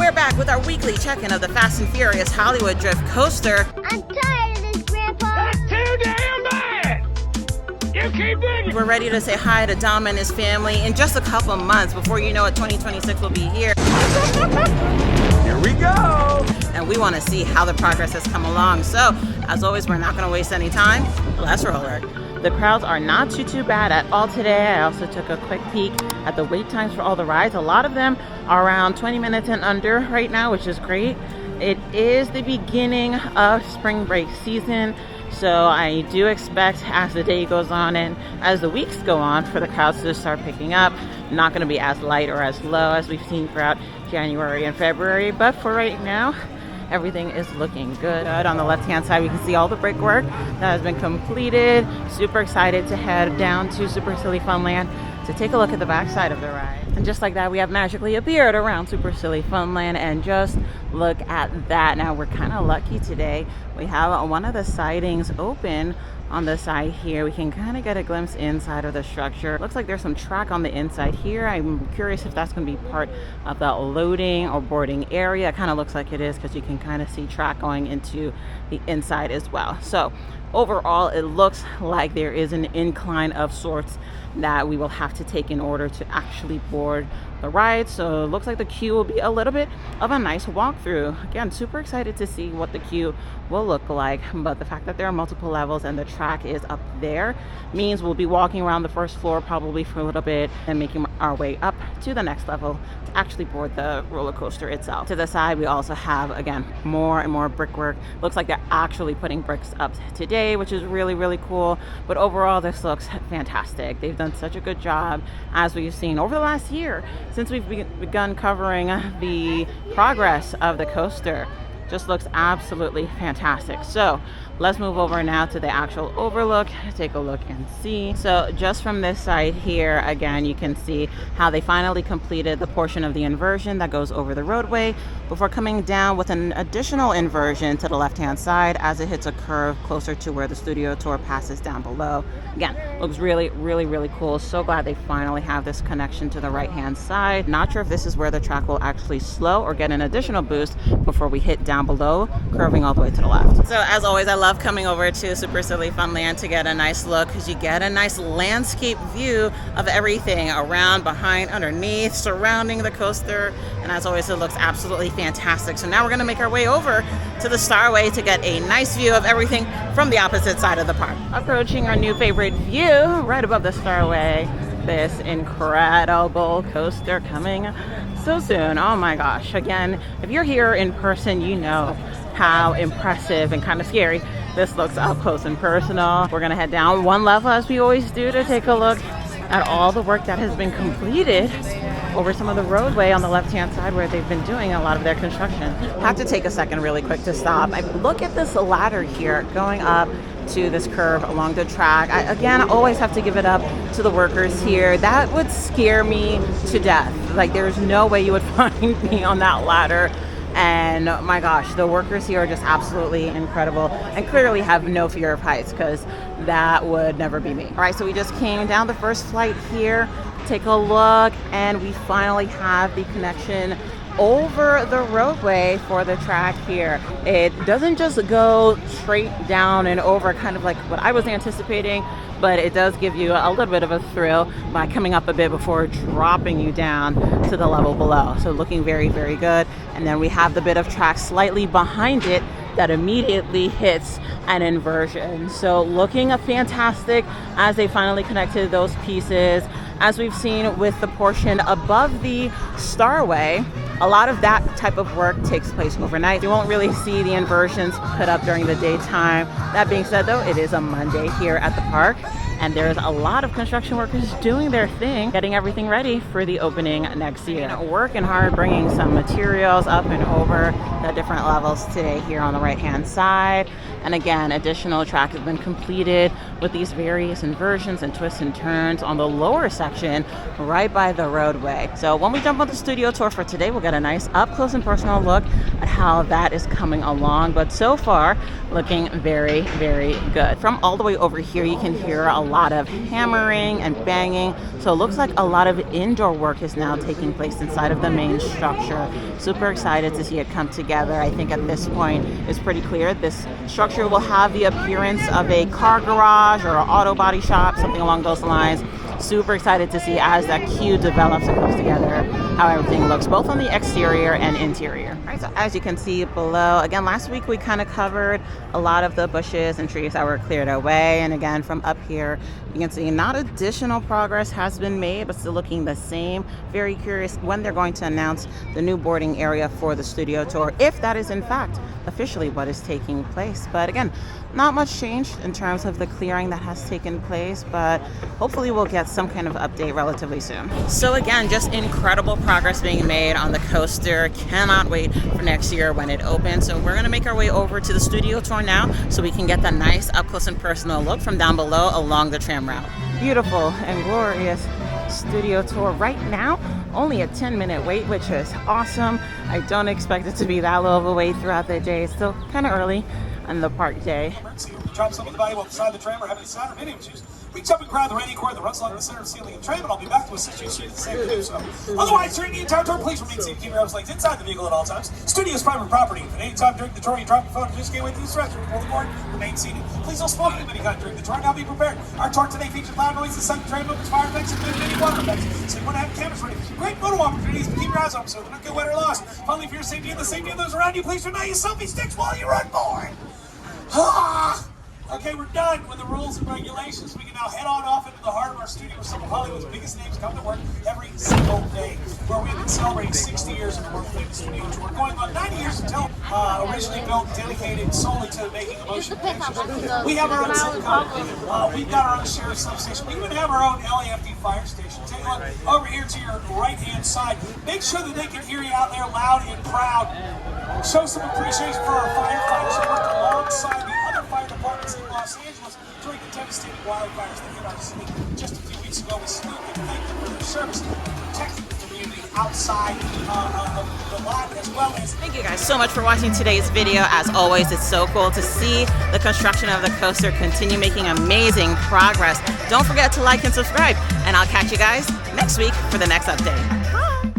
we're back with our weekly check-in of the Fast and Furious Hollywood Drift Coaster. I'm tired of this, Grandpa. That's too damn bad! You keep digging! We're ready to say hi to Dom and his family in just a couple months. Before you know it, 2026 will be here. Here we go! And we want to see how the progress has come along. So, as always, we're not going to waste any time. Let's roll it. The crowds are not too bad at all today. I also took a quick peek at the wait times for all the rides. A lot of them are around 20 minutes and under right now, which is great. It is the beginning of spring break season, so I do expect as the day goes on and as the weeks go on for the crowds to start picking up. Not going to be as light or as low as we've seen throughout January and February, but for right now, everything is looking good. On the left-hand side, we can see all the brickwork that has been completed. Super excited to head down to Super Silly Funland to take a look at the backside of the ride. And just like that, we have magically appeared around Super Silly Funland, and just look at that. Now, we're kind of lucky today. We have one of the sidings open on the side here. We can kind of get a glimpse inside of the structure. Looks like there's some track on the inside here. I'm curious if that's going to be part of the loading or boarding area. It kind of looks like it is because you can kind of see track going into the inside as well. So overall, it looks like there is an incline of sorts that we will have to take in order to actually board the ride. So it looks like the queue will be a little bit of a nice walkthrough. Again, super excited to see what the queue will look like, but the fact that there are multiple levels and the track is up there means we'll be walking around the first floor probably for a little bit and making our way up to the next level to actually board the roller coaster itself. To the side, we also have, again, more and more brickwork. Looks like they're actually putting bricks up today, which is really cool. But overall, this looks fantastic. They've done such a good job, as we've seen over the last year since we've begun covering the progress of the coaster. Just looks absolutely fantastic. So let's move over now to the actual overlook, take a look and see. So just from this side here, again, you can see how they finally completed the portion of the inversion that goes over the roadway before coming down with an additional inversion to the left-hand side as it hits a curve closer to where the studio tour passes down below. Again, looks really cool. So glad they finally have this connection to the right-hand side. Not sure if this is where the track will actually slow or get an additional boost before we hit down below, curving all the way to the left. So as always, I love coming over to Super Silly Funland to get a nice look, because you get a nice landscape view of everything around, behind, underneath, surrounding the coaster. And as always, it looks absolutely fantastic. So now we're going to make our way over to the Starway to get a nice view of everything from the opposite side of the park. Approaching our new favorite view right above the Starway. This incredible coaster coming so soon. Oh my gosh. Again, if you're here in person, you know how impressive and kind of scary this looks up close and personal. We're gonna head down one level as we always do to take a look at all the work that has been completed over some of the roadway on the left-hand side where they've been doing a lot of their construction. I have to take a second really quick to stop. I look at this ladder here going up to this curve along the track. I always have to give it up to the workers here. That would scare me to death. Like, there's no way you would find me on that ladder. And my gosh, the workers here are just absolutely incredible and clearly have no fear of heights, because that would never be me. All right, so we just came down the first flight here. Take a look, and we finally have the connection over the roadway for the track here. It doesn't just go straight down and over, kind of like what I was anticipating, but it does give you a little bit of a thrill by coming up a bit before dropping you down to the level below. So looking very good. And then we have the bit of track slightly behind it that immediately hits an inversion. So looking fantastic as they finally connected those pieces. As we've seen with the portion above the Starway, a lot of that type of work takes place overnight. You won't really see the inversions put up during the daytime. That being said, though, it is a Monday here at the park, and there's a lot of construction workers doing their thing, getting everything ready for the opening next year. Working hard, bringing some materials up and over the different levels today here on the right-hand side. And again, additional track has been completed with these various inversions and twists and turns on the lower section right by the roadway. So when we jump on the studio tour for today, we'll get a nice up close and personal look at how that is coming along. But so far, looking very good. From all the way over here, you can hear a lot of hammering and banging. So it looks like a lot of indoor work is now taking place inside of the main structure. Super excited to see it come together. I think at this point it's pretty clear this structure will have the appearance of a car garage or an auto body shop, something along those lines. Super excited to see as that queue develops and comes together how everything looks both on the exterior and interior. All right, so as you can see below, again, last week we kind of covered a lot of the bushes and trees that were cleared away, and again from up here you can see not additional progress has been made, but still looking the same. Very curious when they're going to announce the new boarding area for the studio tour, if that is in fact officially what is taking place. But again, not much changed in terms of the clearing that has taken place, but hopefully we'll get some kind of update relatively soon. So again, just incredible progress being made on the coaster. Cannot wait for next year when it opens. So we're gonna make our way over to the studio tour now so we can get that nice up close and personal look from down below along the tram route. Beautiful and glorious studio tour right now. Only a 10-minute wait, which is awesome. I don't expect it to be that low of a wait throughout the day. It's still kind of early on the park day. Drop some of the valuable beside the tram or have any side or medium juice. Reach up and grab the radio cord that runs along the center of the ceiling of the tram, and I'll be back to assist you as soon as it's safe to do so. Otherwise, during the entire tour, please remain seated, keep your arms legs inside the vehicle at all times. Studio's private property. If at any time during the tour you drop your phone and just get away through the stretch before the board, remain seated. Please don't smoke of any kind during the tour. Now be prepared. Our tour today features loud noises, sudden train movements, fire effects, and many water effects. So you want to have cameras ready. Great photo opportunities, but keep your eyes open so they don't get wet or lost. Finally, for your safety and the safety of those around you, please do not use selfie sticks while you're on board. Okay, we're done with the rules and regulations. We can now head on off into the heart of our studio where some of Hollywood's biggest names come to work every single day, where we've been celebrating 60 years of the work famous studio tour, going on 90 years until originally built, dedicated solely to making motion pictures. We have our own sitcom. We've got our own sheriff's substation. We even have our own LAFD fire station. Take a look over here to your right-hand side. Make sure that they can hear you out there loud and proud. Show some appreciation for our firefighters who worked alongside the other fire departments in Los Angeles during the devastating wildfires that hit our city just a few weeks ago. We salute and thank them for their service to protecting the community outside of the lot, as well as... Thank you guys so much for watching today's video. As always, it's so cool to see the construction of the coaster continue making amazing progress. Don't forget to like and subscribe, and I'll catch you guys next week for the next update. Bye!